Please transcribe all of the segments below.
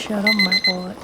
shit on my wallet.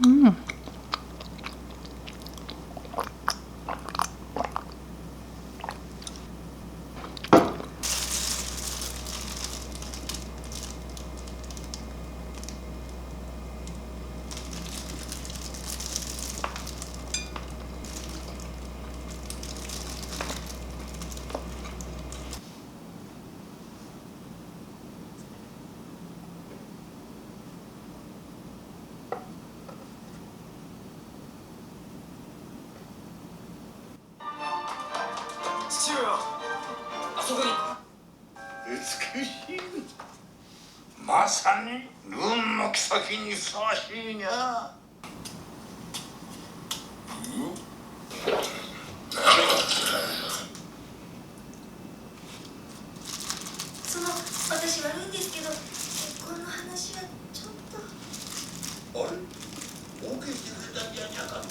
うん。父上はあそこに。美しい。まさに運の妃にふさわしいにゃ。私悪いんですけど、結婚の話はちょっと。あれ、大きい手段じゃなかったの。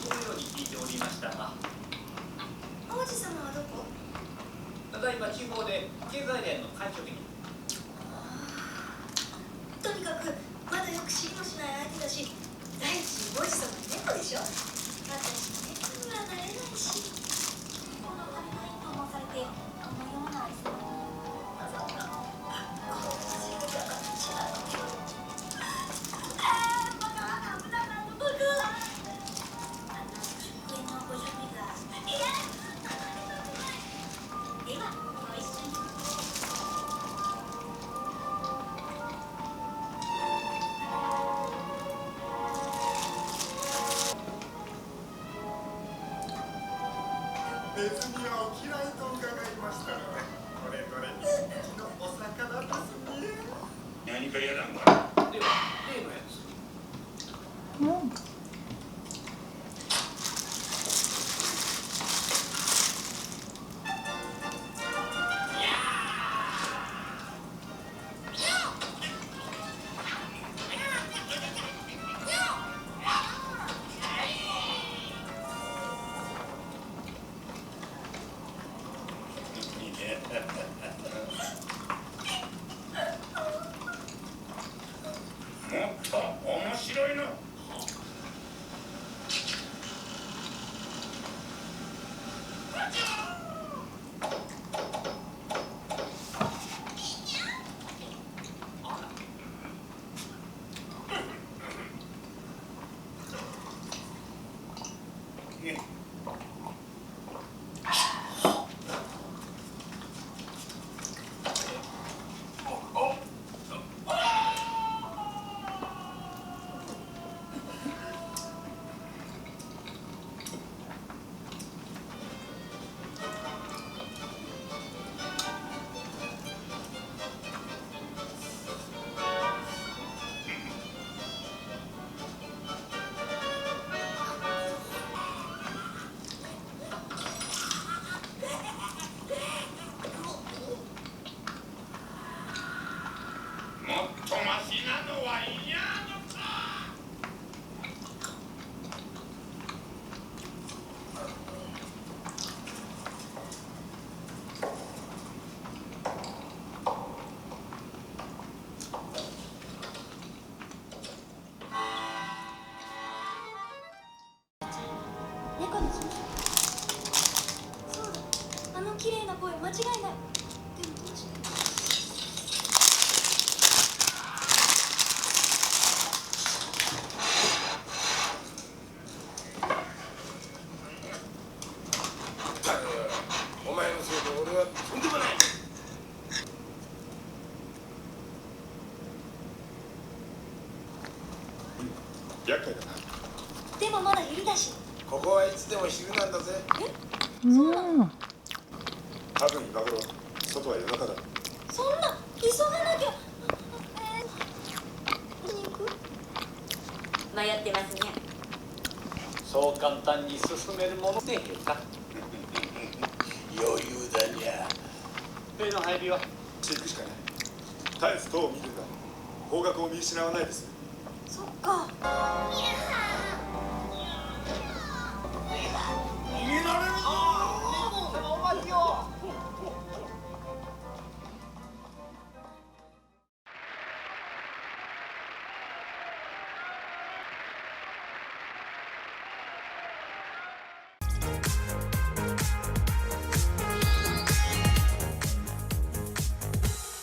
そのように聞いておりましたが、王子様はどこ？ただいま地方で経済連の会長に。とにかくまだよく知りもしない相手だし、第一王子様猫でしょ。私猫にはなれないし。この足りないと思わされて、このような愛想。ネズミはお嫌いと伺いましたので、これぞれ人気のお魚ですね。何かやらんか。では例のやつ。うん。もっと面白いの。もっとマシなのは嫌のか。猫の姫。そうだ、あの綺麗な声間違いない。でもどうして？お前のせいで俺はとんでもない。厄介だな。でもまだユリだし。ここはいつでも昼なんだぜ。うん。多分今頃外は夜中だ。そんな急がなきゃ。肉？迷ってますね。そう簡単に進めるものでへんか。余裕だにゃ。兵の配備は行くしかない。絶えず塔を見てた。方角を見失わないです。そっか。